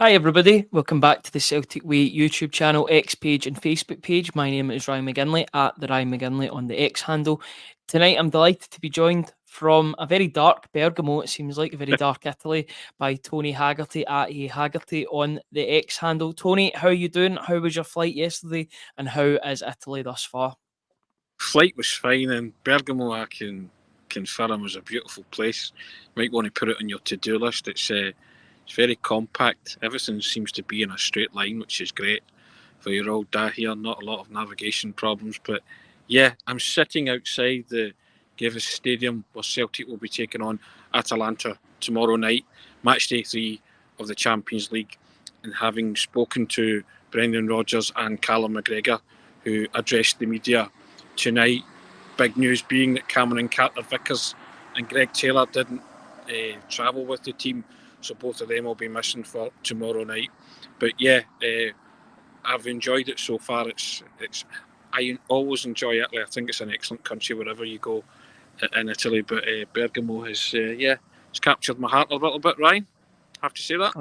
Hi everybody, welcome back to the Celtic Way YouTube channel, X page and Facebook page. My name is Ryan McGinley at the Ryan McGinley on the X handle. Tonight I'm delighted to be joined from a very dark Bergamo, it seems like a very dark Italy, by Tony Haggerty at A Haggerty on the X handle. Tony, how are you doing? How was your flight yesterday and how is Italy thus far? Flight was fine, and Bergamo, I can confirm, was a beautiful place. You might want to put it on your to-do list. It's very compact. Everything seems to be in a straight line, which is great for your old day here. Not a lot of navigation problems, but yeah, I'm sitting outside the Gevis Stadium where Celtic will be taking on Atalanta tomorrow night, match day 3 of the Champions League, and having spoken to Brendan Rodgers and Callum McGregor, who addressed the media tonight. Big news being that Cameron Carter-Vickers and Greg Taylor didn't travel with the team, so both of them will be missing for tomorrow night. But yeah, I've enjoyed it so far. I always enjoy Italy. I think it's an excellent country wherever you go in Italy. But Bergamo has it's captured my heart a little bit. Ryan, I have to say that.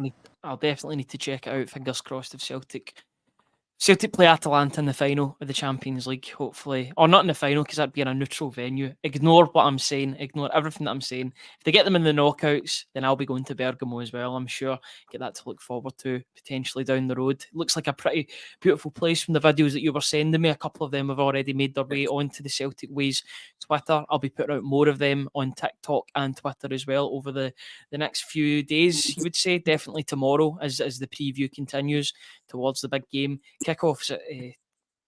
I'll definitely need to check it out. Fingers crossed if Celtic play Atalanta in the final of the Champions League, hopefully. Or not in the final, because that'd be in a neutral venue. Ignore what I'm saying. Ignore everything that I'm saying. If they get them in the knockouts, then I'll be going to Bergamo as well, I'm sure. Get that to look forward to, potentially down the road. It looks like a pretty beautiful place from the videos that you were sending me. A couple of them have already made their way onto the Celtic Ways Twitter. I'll be putting out more of them on TikTok and Twitter as well over the next few days, you would say. Definitely tomorrow as the preview continues towards the big game. Kickoff's at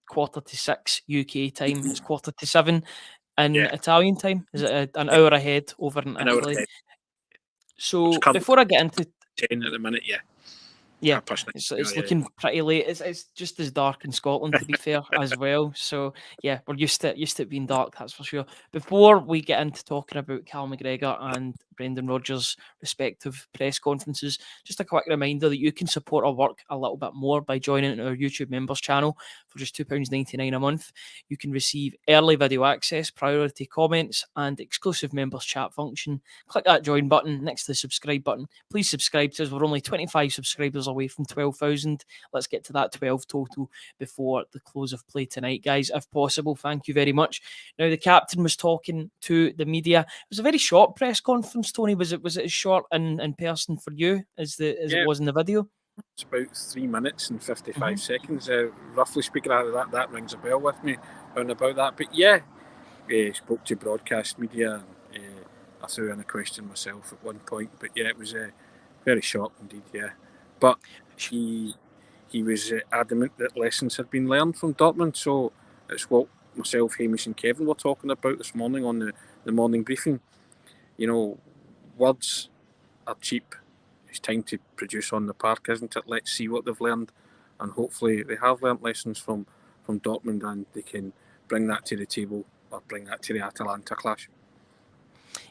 6:45 UK time. It's 7:15 in Yeah, Italian time. Is it an hour ahead over in an hour Italy? ahead. So It's before I get into 10 at the minute. Yeah, yeah, 9:30. it's Yeah. looking pretty late. It's just as dark in Scotland, to be fair, as well. So yeah, we're used to it being dark, that's for sure. Before we get into talking about Callum McGregor and Brendan Rodgers' respective press conferences, just a quick reminder that you can support our work a little bit more by joining our YouTube members channel for just £2.99 a month. You can receive early video access, priority comments, and exclusive members chat function. Click that join button next to the subscribe button. Please subscribe to us. We're only 25 subscribers away from 12,000. Let's get to that 12 total before the close of play tonight, guys, if possible. Thank you very much. Now, the captain was talking to the media. It was a very short press conference, Tony. Was it as short in person for you as it was in the video? It's about 3 minutes and 55 Mhm. seconds. Roughly speaking, that rings a bell with me around about that. But yeah, spoke to broadcast media. And, I threw in a question myself at one point. But yeah, it was very short indeed. Yeah, but he was adamant that lessons had been learned from Dortmund. So it's what myself, Hamish, and Kevin were talking about this morning on the morning briefing. You know, words are cheap. It's time to produce on the park, isn't it? Let's see what they've learned, and hopefully they have learnt lessons from Dortmund, and they can bring that to the table or bring that to the Atalanta clash.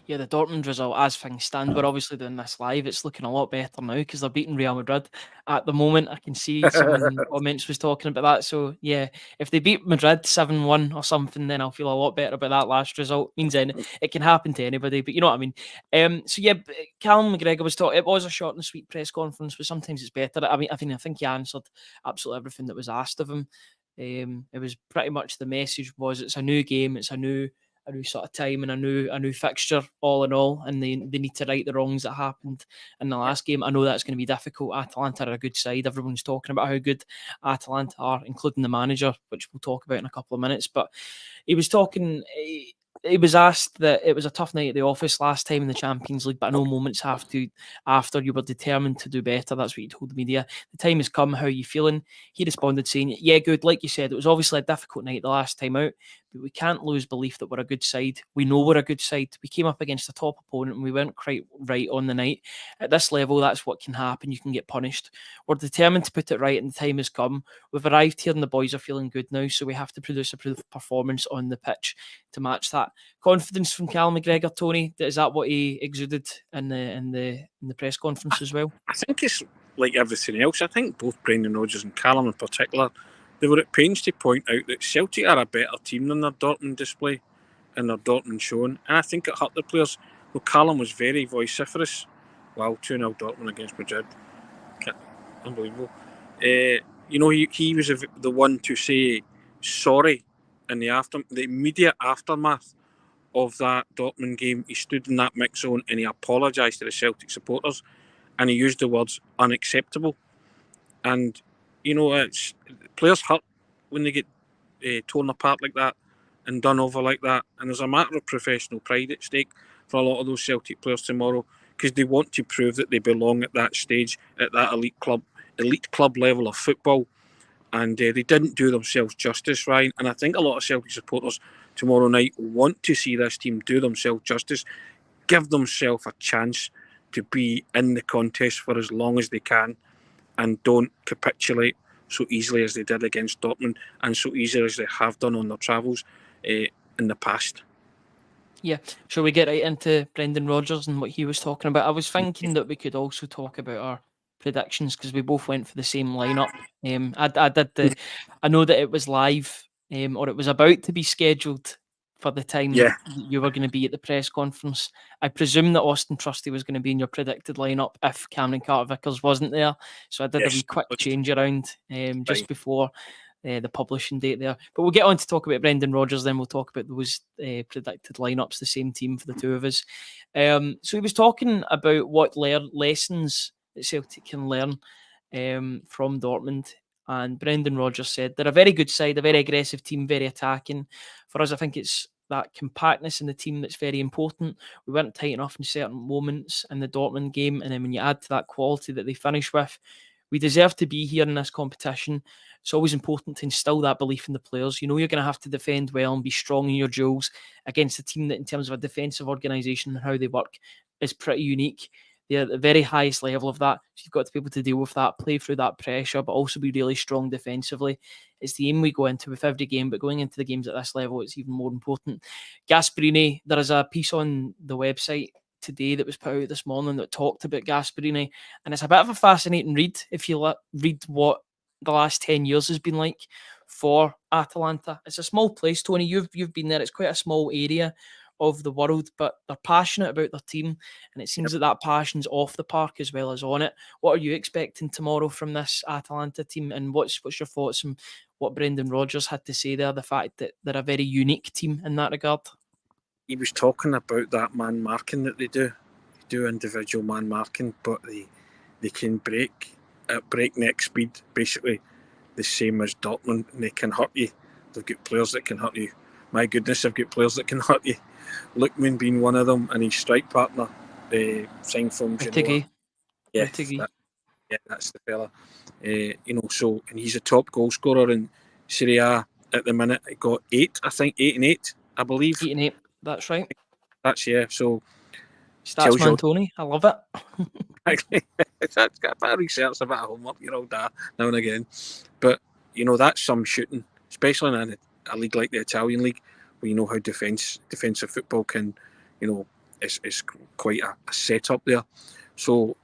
Yeah, the Dortmund result, as things stand, we're obviously doing this live. It's looking a lot better now because they're beating Real Madrid at the moment. I can see someone in the comments was talking about that. So, yeah, if they beat Madrid 7-1 or something, then I'll feel a lot better about that last result. Means it can happen to anybody, but you know what I mean. So, yeah, Callum McGregor was talking. It was a short and sweet press conference, but sometimes it's better. I think he answered absolutely everything that was asked of him. It was pretty much the message was it's a new game, it's a new sort of time and a new fixture all in all, and they need to right the wrongs that happened in the last game. I know that's going to be difficult. Atalanta are a good side. Everyone's talking about how good Atalanta are, including the manager, which we'll talk about in a couple of minutes. But he was talking. He was asked that it was a tough night at the office last time in the Champions League, but I know moments have to after you were determined to do better. That's what he told the media. The time has come. How are you feeling? He responded saying, "Yeah, good. Like you said, it was obviously a difficult night the last time out, but we can't lose belief that we're a good side. We know we're a good side. We came up against a top opponent and we weren't quite right on the night. At this level, that's what can happen. You can get punished. We're determined to put it right and the time has come. We've arrived here and the boys are feeling good now, so we have to produce a performance on the pitch to match that." Confidence from Callum McGregor, Tony. Is that what he exuded in the press conference as well? I think it's like everything else. I think both Brendan Rodgers and Callum in particular, they were at pains to point out that Celtic are a better team than their Dortmund display and their Dortmund showing. And I think it hurt the players. Well, Callum was very vociferous. Wow, 2-0 Dortmund against Madrid. unbelievable. He was the one to say sorry in the immediate aftermath of that Dortmund game. He stood in that mix zone and he apologised to the Celtic supporters, and he used the words unacceptable. And it's players hurt when they get torn apart like that and done over like that. And there's a matter of professional pride at stake for a lot of those Celtic players tomorrow, because they want to prove that they belong at that stage, at that elite club level of football. And they didn't do themselves justice, Ryan. And I think a lot of Celtic supporters tomorrow night want to see this team do themselves justice, give themselves a chance to be in the contest for as long as they can, and don't capitulate so easily as they did against Dortmund, and so easily as they have done on their travels in the past. Yeah, shall we get right into Brendan Rodgers and what he was talking about? I was thinking that we could also talk about our predictions, because we both went for the same lineup. I know that it was live, or it was about to be scheduled for the time Yeah. you were going to be at the press conference. I presume that Austin Trusty was going to be in your predicted lineup if Cameron Carter-Vickers wasn't there. So I did a wee quick change around just before the publishing date there. But we'll get on to talk about Brendan Rodgers, then we'll talk about those predicted lineups, the same team for the two of us. So he was talking about what lessons that Celtic can learn from Dortmund. And Brendan Rodgers said they're a very good side, a very aggressive team, very attacking. For us, I think it's that compactness in the team that's very important. We weren't tight enough in certain moments in the Dortmund game. And then when you add to that quality that they finish with, we deserve to be here in this competition. It's always important to instill that belief in the players. You know you're going to have to defend well and be strong in your duels against a team that, in terms of a defensive organisation and how they work, is pretty unique. They're at the very highest level of that. So you've got to be able to deal with that, play through that pressure, but also be really strong defensively. It's the aim we go into with every game, but going into the games at this level, it's even more important. Gasperini, there is a piece on the website today that was put out this morning that talked about Gasperini, and it's a bit of a fascinating read if you read what the last 10 years has been like for Atalanta. It's a small place, Tony. You've been there. It's quite a small area of the world, but they're passionate about their team, and it seems that passion's off the park as well as on it. What are you expecting tomorrow from this Atalanta team, and what's your thoughts on what Brendan Rodgers had to say there, the fact that they're a very unique team in that regard? He was talking about that man marking that they do individual man marking, but they can break at breakneck speed, basically the same as Dortmund, and they can hurt you. They've got players that can hurt you. My goodness, they've got players that can hurt you. Lookman being one of them, and his strike partner, signed from Genoa. That's the fella. So, and he's a top goal scorer in Serie A at the minute. He got 8, I think, 8 and 8, I believe. 8 and 8, that's right. So Statsman Tony, I love it. It's got a bit of research, a bit of homework, that now and again. But that's some shooting, especially in a league like the Italian league, where you know how defensive football can, is quite a setup there. So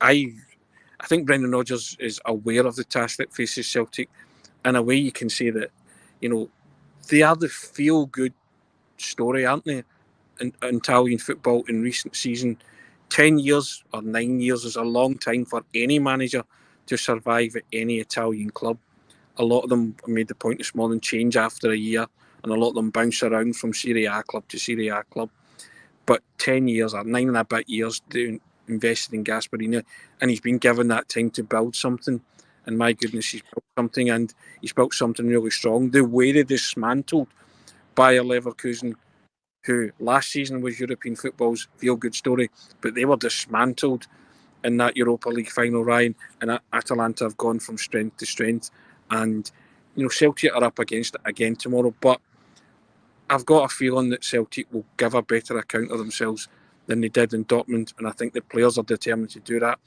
I think Brendan Rodgers is aware of the task that faces Celtic. In a way, you can say that, they are the feel-good story, aren't they, in Italian football in recent season. 10 years or 9 years is a long time for any manager to survive at any Italian club. A lot of them, I made the point this morning, change after a year, and a lot of them bounce around from Serie A club to Serie A club. But 10 years or 9 and a bit years invested in Gasperini, and he's been given that time to build something. And my goodness, he's built something, and he's built something really strong. The way they dismantled Bayer Leverkusen, who last season was European football's feel-good story, but they were dismantled in that Europa League final, Ryan, and Atalanta have gone from strength to strength. And, Celtic are up against it again tomorrow, but I've got a feeling that Celtic will give a better account of themselves than they did in Dortmund, and I think the players are determined to do that.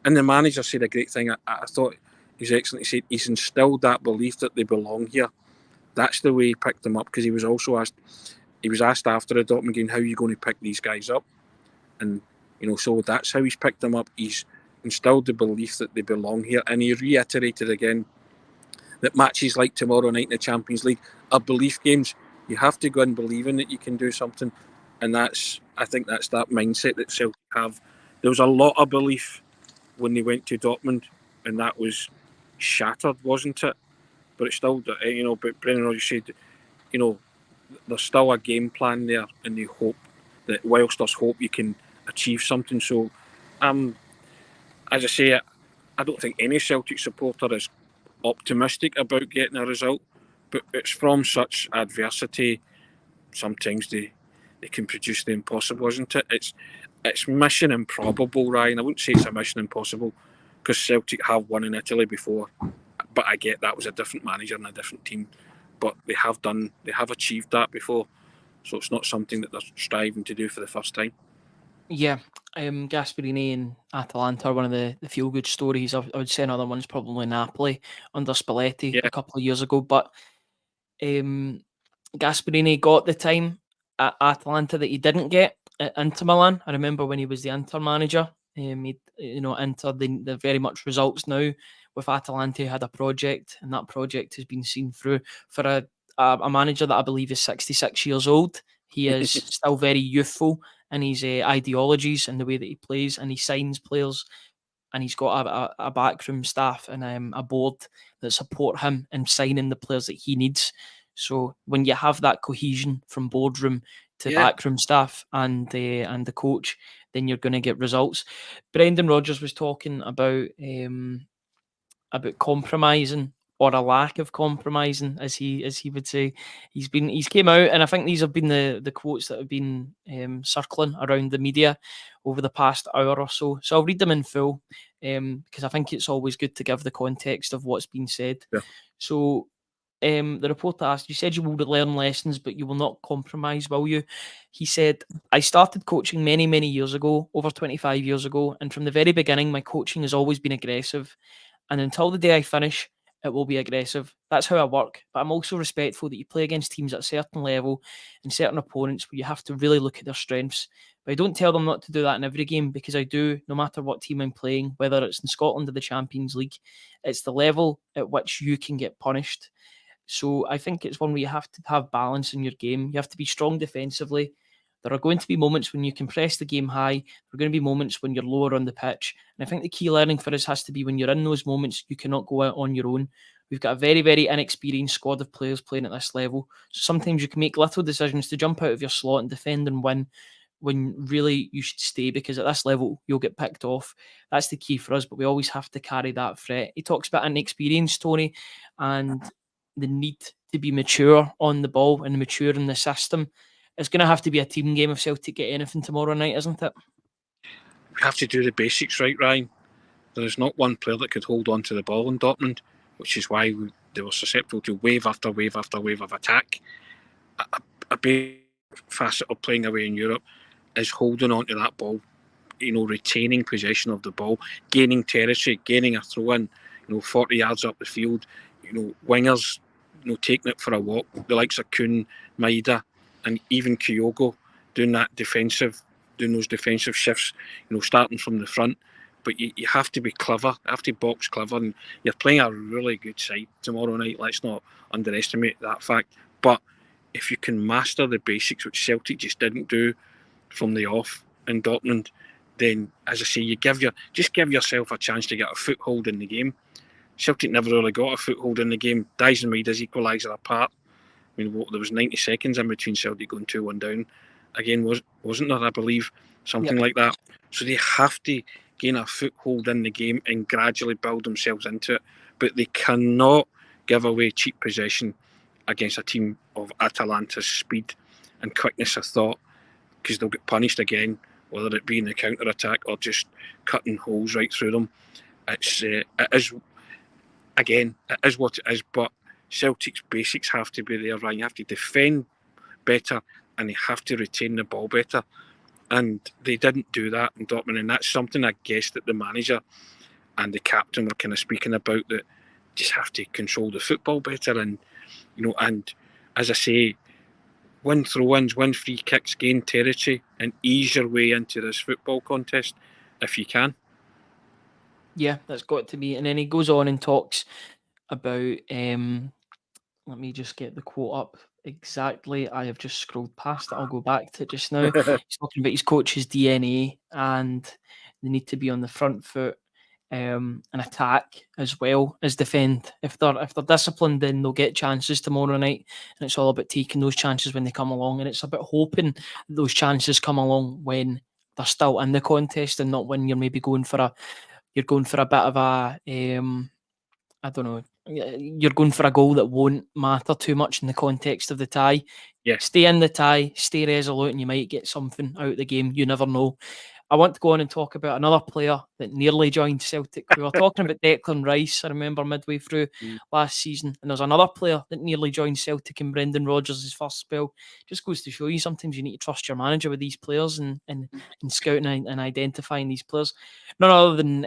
And the manager said a great thing. I thought he was excellent. He said he's instilled that belief that they belong here. That's the way he picked them up, because he was also asked after the Dortmund game, how are you going to pick these guys up? And, so that's how he's picked them up. He's instilled the belief that they belong here. And he reiterated again that matches like tomorrow night in the Champions League are belief games. You have to go in believing that you can do something. And I think that's that mindset that Celtic have. There was a lot of belief when they went to Dortmund, and that was shattered, wasn't it? But it's still, but Brendan Rodgers said, you know, there's still a game plan there, and they hope that whilst there's hope, you can achieve something. So, as I say, I don't think any Celtic supporter is optimistic about getting a result, but it's from such adversity. Sometimes they can produce the impossible, isn't it? It's mission improbable, Ryan. I wouldn't say it's a mission impossible because Celtic have won in Italy before, but I get that was a different manager and a different team. But they have achieved that before, so it's not something that they're striving to do for the first time. Yeah, Gasperini and Atalanta are one of the feel good stories. I would say another one's probably Napoli under Spalletti Yeah, a couple of years ago, but um, Gasperini got the time at Atalanta that he didn't get at Inter Milan. I remember when he was the Inter manager. Inter, they're very much results now. With Atalanta, he had a project, and that project has been seen through for a manager that I believe is 66 years old. He is still very youthful in his ideologies and the way that he plays, and he signs players, and he's got a backroom staff and a board that support him in signing the players that he needs. So when you have that cohesion from boardroom to yeah, backroom staff and the coach, then you're going to get results. Brendan Rodgers was talking about compromising or a lack of compromising, as he would say. He's came out, and I think these have been the quotes that have been circling around the media over the past hour or so. So I'll read them in full because I think it's always good to give the context of what's been said. yeah. So the reporter asked, "You said you will learn lessons, but you will not compromise, will you?" He said, "I started coaching many, many years ago, over 25 years ago, and from the very beginning, my coaching has always been aggressive. And until the day I finish, it will be aggressive. That's how I work. But I'm also respectful that you play against teams at a certain level and certain opponents where you have to really look at their strengths. But I don't tell them not to do that in every game because I do, no matter what team I'm playing, whether it's in Scotland or the Champions League. It's the level at which you can get punished. So I think it's one where you have to have balance in your game. You have to be strong defensively. There are going to be moments when you can press the game high. There are going to be moments when you're lower on the pitch. And I think the key learning for us has to be when you're in those moments, you cannot go out on your own. We've got a very, very inexperienced squad of players playing at this level. So sometimes you can make little decisions to jump out of your slot and defend and win when really you should stay because at this level you'll get picked off. That's the key for us, but we always have to carry that threat. He talks about inexperience, Tony, and the need to be mature on the ball and mature in the system. It's going to have to be a team game if Celtic get anything tomorrow night, isn't it? We have to do the basics right, Ryan. There's not one player that could hold on to the ball in Dortmund, which is why they were susceptible to wave after wave after wave of attack. A big facet of playing away in Europe is holding on to that ball, retaining possession of the ball, gaining territory, gaining a throw in, 40 yards up the field, wingers, taking it for a walk, the likes of Kuhn, Maida, and even Kyogo doing those defensive shifts, starting from the front. But you have to be clever, you have to box clever, and you're playing a really good side tomorrow night. Let's not underestimate that fact. But if you can master the basics, which Celtic just didn't do from the off in Dortmund, then, as I say, just give yourself a chance to get a foothold in the game. Celtic never really got a foothold in the game. Dyes and Maida's equaliser apart. I mean, there was 90 seconds in between Celtic going 2-1 down. Again, wasn't there, I believe, something Yep. like that. So they have to gain a foothold in the game and gradually build themselves into it. But they cannot give away cheap possession against a team of Atalanta's speed and quickness of thought, because they'll get punished again, whether it be in the counter attack or just cutting holes right through them. It is what it is. But Celtic's basics have to be there, Ryan. You have to defend better and they have to retain the ball better. And they didn't do that in Dortmund, and that's something I guess that the manager and the captain were kind of speaking about, that just have to control the football better, and and as I say, win throw-ins, win free kicks, gain territory, and ease your way into this football contest if you can. Yeah, that's got to be. And then he goes on and talks about let me just get the quote up exactly. I have just scrolled past it. I'll go back to it just now. He's talking about his coach's DNA and the need to be on the front foot. and attack as well as defend. If they're disciplined, then they'll get chances tomorrow night, and it's all about taking those chances when they come along, and it's about hoping that those chances come along when they're still in the contest and not when you're maybe going for a bit of a I don't know. You're going for a goal that won't matter too much in the context of the tie. Yeah, Stay in the tie, stay resolute, and you might get something out of the game. You never know. I want to go on and talk about another player that nearly joined Celtic. We were talking about Declan Rice, I remember, midway through mm, last season. And there's another player that nearly joined Celtic in Brendan Rodgers' first spell. Just goes to show you sometimes you need to trust your manager with these players and scouting and identifying these players. None other than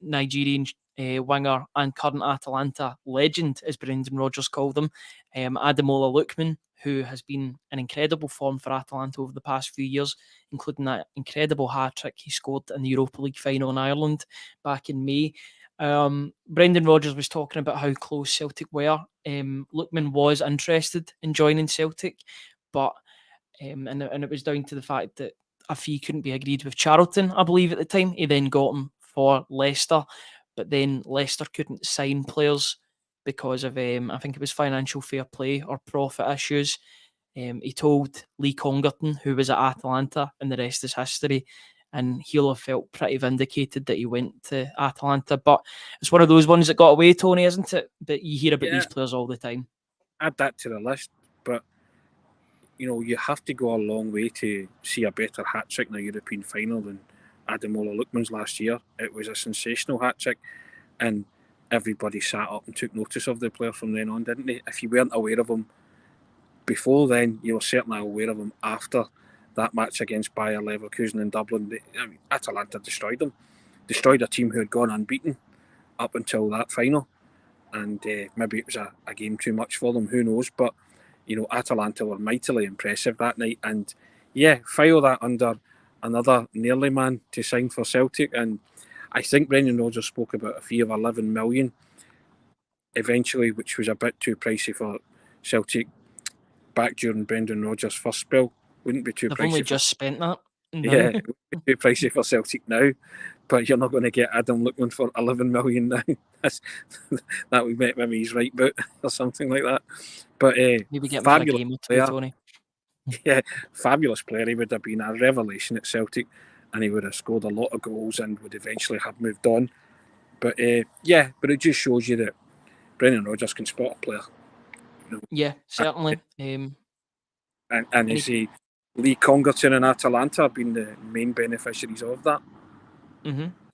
Nigerian winger and current Atalanta legend, as Brendan Rodgers called him, Ademola Lookman, who has been in incredible form for Atalanta over the past few years, including that incredible hat-trick he scored in the Europa League final in Ireland back in May. Brendan Rodgers was talking about how close Celtic were. Lookman was interested in joining Celtic, but and it was down to the fact that a fee couldn't be agreed with Charlton, I believe, at the time. He then got him for Leicester, but then Leicester couldn't sign players because of I think it was financial fair play or profit issues. He told Lee Congerton, who was at Atalanta, and the rest is history. And he'll have felt pretty vindicated that he went to Atalanta. But it's one of those ones that got away, Tony, isn't it? But you hear about yeah, these players all the time. add that to the list. But you have to go a long way to see a better hat trick in a European final than Ademola Lookman's last year. It was a sensational hat trick, and everybody sat up and took notice of the player from then on, didn't they? If you weren't aware of him before then, you were certainly aware of him after that match against Bayer Leverkusen in Dublin. Atalanta destroyed a team who had gone unbeaten up until that final, and maybe it was a game too much for them, who knows, but Atalanta were mightily impressive that night, and yeah, file that under another nearly man to sign for Celtic. And I think Brendan Rodgers spoke about a fee of 11 million eventually, which was a bit too pricey for Celtic back during Brendan Rodgers' first spell. Wouldn't be too They've only pricey for just spent that now. yeah, it would be too pricey for Celtic now. But you're not going to get Adam Lookman for 11 million now. That's, that would make maybe his right boot or something like that. But Maybe get him for a fabulous game or two, player. Tony. Yeah, fabulous player. He would have been a revelation at Celtic, and he would have scored a lot of goals and would eventually have moved on. But but it just shows you that Brendan Rodgers can spot a player. Yeah, certainly. And And is he Lee Congerton and Atalanta have been the main beneficiaries of that.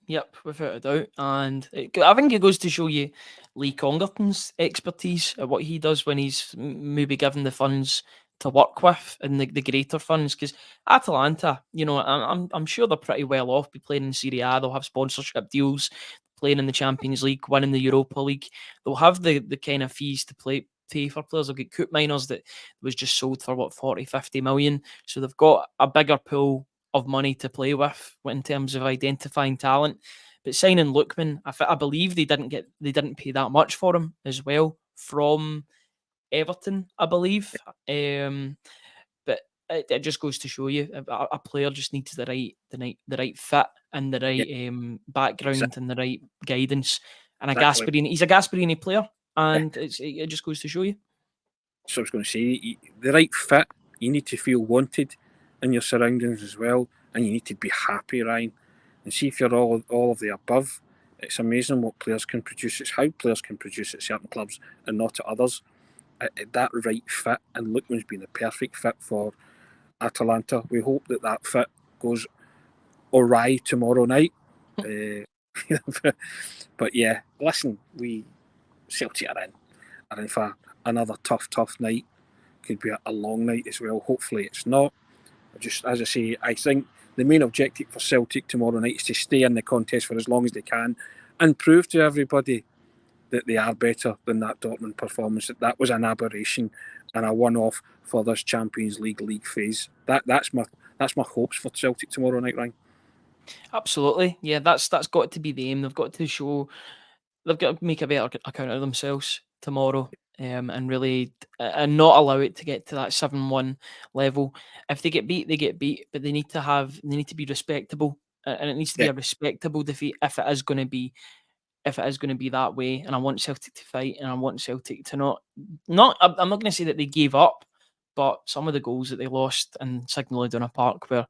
Yep, without a doubt. And I think it goes to show you Lee Congerton's expertise at what he does when he's maybe given the funds to work with and the greater funds. Because Atalanta, I'm sure they're pretty well off. Be playing in Serie A, they'll have sponsorship deals, playing in the Champions League, winning the Europa League. They'll have the kind of fees to pay for players. They'll get Coop Miners that was just sold for what 40, 50 million. So they've got a bigger pool of money to play with in terms of identifying talent. But signing Lookman, I believe they didn't pay that much for him as well from Everton, I believe. But it just goes to show you a player just needs the right fit and the Yeah, right background and the right guidance. And exactly. He's a Gasperini player, Yeah. and it just goes to show you. So I was going to say, the right fit, you need to feel wanted in your surroundings as well, and you need to be happy, Ryan. And see if you're all of the above. It's amazing what players can produce. It's how players can produce at certain clubs and not at others. That right fit, and Lookman's been the perfect fit for Atalanta. We hope that fit goes awry tomorrow night. But yeah, listen, we Celtic are in for another tough night. Could be a long night as well. Hopefully, it's not. Just as I say, I think the main objective for Celtic tomorrow night is to stay in the contest for as long as they can and prove to everybody that they are better than that Dortmund performance. That was an aberration and a one-off for this Champions League phase. That's my hopes for Celtic tomorrow night, Ryan. Absolutely, yeah. That's got to be the aim. They've got to show they've got to make a better account of themselves tomorrow, and really and not allow it to get to that 7-1 level. If they get beat, they get beat, but they need to be respectable and it needs to be a respectable defeat if it is going to be that way. And I want Celtic to fight, and I want Celtic to not. I'm not going to say that they gave up, but some of the goals that they lost in Signal Iduna Park were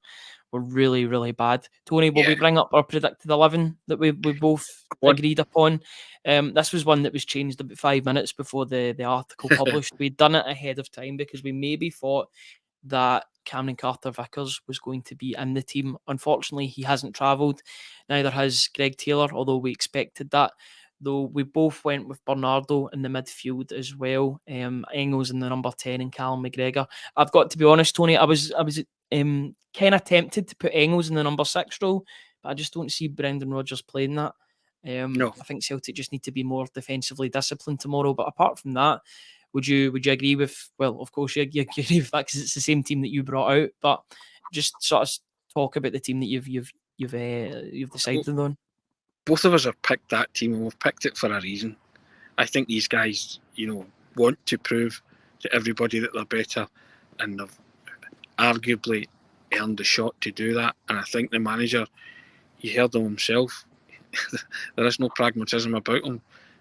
really, really bad. Tony, will we bring up our predicted 11 that we both agreed upon? This was one that was changed about 5 minutes before the article published. We'd done it ahead of time because we maybe thought that Cameron Carter-Vickers was going to be in the team. Unfortunately, he hasn't travelled. Neither has Greg Taylor, although we expected that. Though we both went with Bernardo in the midfield as well. Engels in the number 10 and Callum McGregor. I've got to be honest, Tony, I was kind of tempted to put Engels in the number 6 role, but I just don't see Brendan Rodgers playing that. No. I think Celtic just need to be more defensively disciplined tomorrow. But apart from that, would you agree with? Well, of course you agree with that because it's the same team that you brought out. But just sort of talk about the team that you've decided on. Both of us have picked that team, and we've picked it for a reason. I think these guys, want to prove to everybody that they're better, and they've arguably earned the shot to do that. And I think the manager, you heard him himself, there is no pragmatism about him.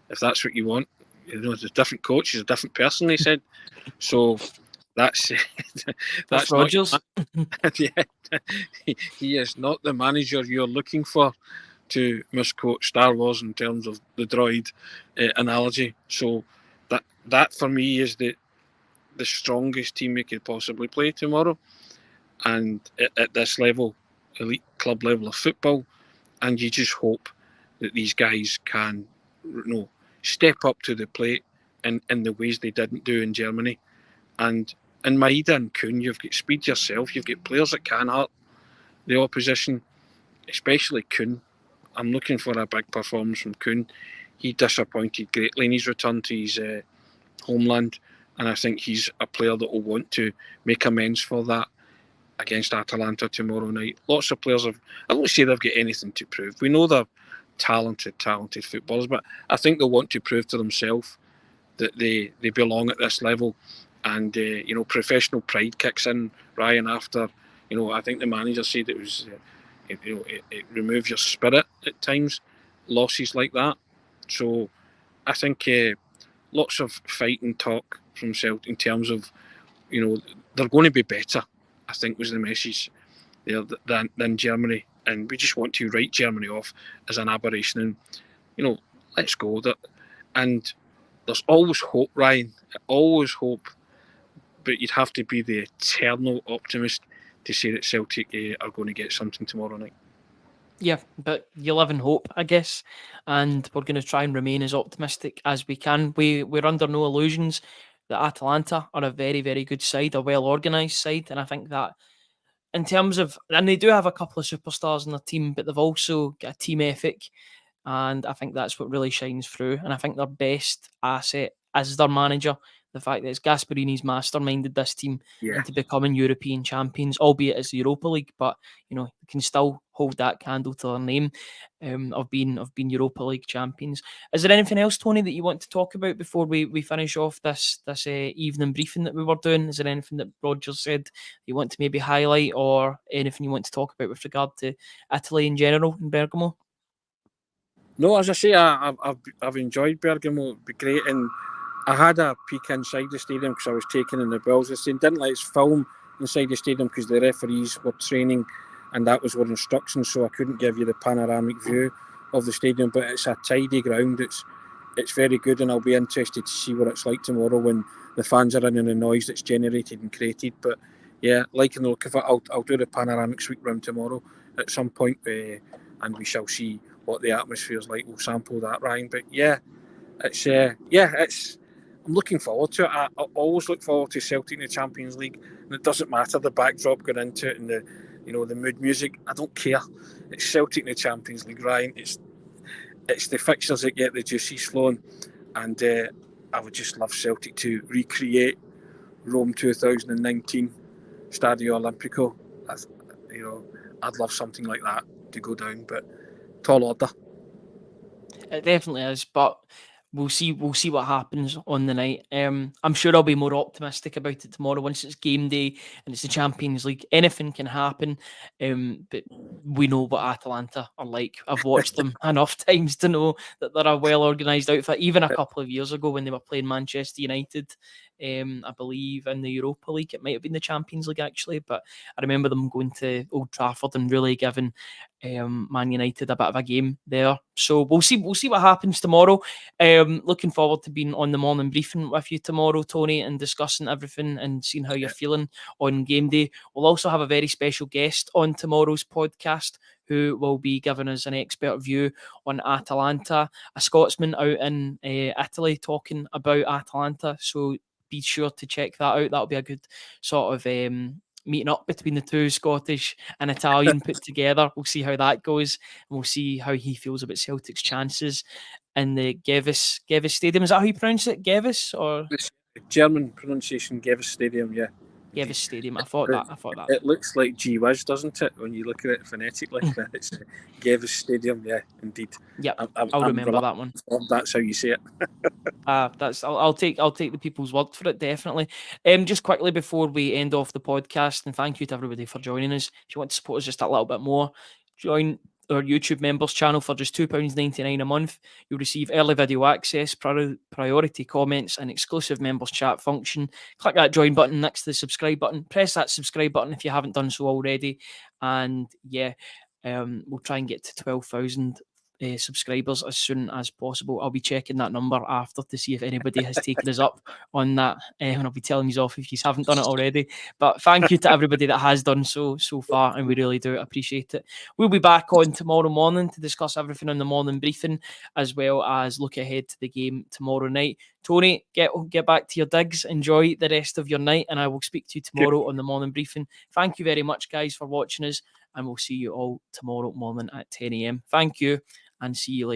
If that's what you want, there's a different coach, he's a different person, he said. So that's Rodgers. He is not the manager you're looking for, to misquote Star Wars in terms of the droid analogy. So that for me is the strongest team we could possibly play tomorrow, and at this level, elite club level of football. And you just hope that these guys can step up to the plate in the ways they didn't do in Germany. And in Maeda and Kuhn, you've got speed yourself, you've got players that can hurt the opposition, especially Kuhn. I'm looking for a big performance from Kuhn. He disappointed greatly in his return to his homeland, and I think he's a player that will want to make amends for that against Atalanta tomorrow night. Lots of players I don't say they've got anything to prove. We know they're talented footballers, but I think they want to prove to themselves that they belong at this level. And professional pride kicks in, Ryan, after I think the manager said it was it removes your spirit at times, losses like that. So I think lots of fighting talk from Celtic in terms of they're going to be better, I think was the message there, than Germany. And we just want to write Germany off as an aberration, and let's go. And there's always hope, Ryan, always hope, but you'd have to be the eternal optimist to say that Celtic are going to get something tomorrow night. Yeah, but you live in hope, I guess, and we're going to try and remain as optimistic as we can. We're under no illusions that Atalanta are a very, very good side, a well-organised side, and I think that in terms of, and they do have a couple of superstars in their team, but they've also got a team ethic, and I think that's what really shines through. And I think their best asset is their manager. The fact that it's Gasparini's masterminded this team into becoming European champions, albeit it's the Europa League, but they can still hold that candle to their name of being Europa League champions. Is there anything else, Tony, that you want to talk about before we finish off this evening briefing that we were doing? Is there anything that Rodgers said you want to maybe highlight, or anything you want to talk about with regard to Italy in general in Bergamo? No, as I say, I've enjoyed Bergamo. It'd be great. And I had a peek inside the stadium because I was taking in the bills. They didn't let us film inside the stadium because the referees were training, and that was our instructions, so I couldn't give you the panoramic view of the stadium. But it's a tidy ground. It's very good, and I'll be interested to see what it's like tomorrow when the fans are in and the noise that's generated and created. But yeah, liking the look of it, I'll do the panoramic sweep round tomorrow at some point, and we shall see what the atmosphere is like. We'll sample that, Ryan. But yeah, it's. I'm looking forward to it. I always look forward to Celtic in the Champions League, and it doesn't matter the backdrop going into it and the mood music. I don't care. It's Celtic in the Champions League, Ryan. It's the fixtures that get the juices flowing, and I would just love Celtic to recreate Rome 2019, Stadio Olimpico. I'd love something like that to go down, but tall order. It definitely is, but we'll see what happens on the night. I'm sure I'll be more optimistic about it tomorrow once it's game day and it's the Champions League. Anything can happen, but we know what Atalanta are like. I've watched them enough times to know that they're a well organised outfit. Even a couple of years ago when they were playing Manchester United, I believe in the Europa League, it might have been the Champions League actually, but I remember them going to Old Trafford and really giving Man United a bit of a game there. So we'll see what happens tomorrow. Looking forward to being on the morning briefing with you tomorrow, Tony, and discussing everything and seeing how you're feeling on game day. We'll also have a very special guest on tomorrow's podcast who will be giving us an expert view on Atalanta, a Scotsman out in Italy talking about Atalanta. So be sure to check that out. That'll be a good sort of meeting up between the two, Scottish and Italian put together. We'll see how that goes, and we'll see how he feels about Celtic's chances in the Gevis Stadium. Is that how you pronounce it? Gevis or It's German pronunciation, Gevis Stadium, yeah. Gevis Stadium? I thought that. It looks like G Wiz, doesn't it, when you look at it phonetically? It's Gevis Stadium, yeah, indeed. Yep, I'll remember that one. That's how you say it. I'll take the people's word for it, definitely. Just quickly before we end off the podcast, and thank you to everybody for joining us. If you want to support us just a little bit more, join our YouTube members channel for just £2.99 a month. You'll receive early video access, priority comments, and exclusive members chat function. Click that join button next to the subscribe button. Press that subscribe button if you haven't done so already. And yeah, we'll try and get to 12,000 subscribers as soon as possible. I'll be checking that number after to see if anybody has taken us up on that, and I'll be telling you off if you haven't done it already. But thank you to everybody that has done so far, and we really do appreciate it. We'll be back on tomorrow morning to discuss everything on the morning briefing, as well as look ahead to the game tomorrow night. Tony, get back to your digs, enjoy the rest of your night, and I will speak to you tomorrow on the morning briefing. Thank you very much, guys, for watching us, and we'll see you all tomorrow morning at 10 a.m. Thank you, and see you later.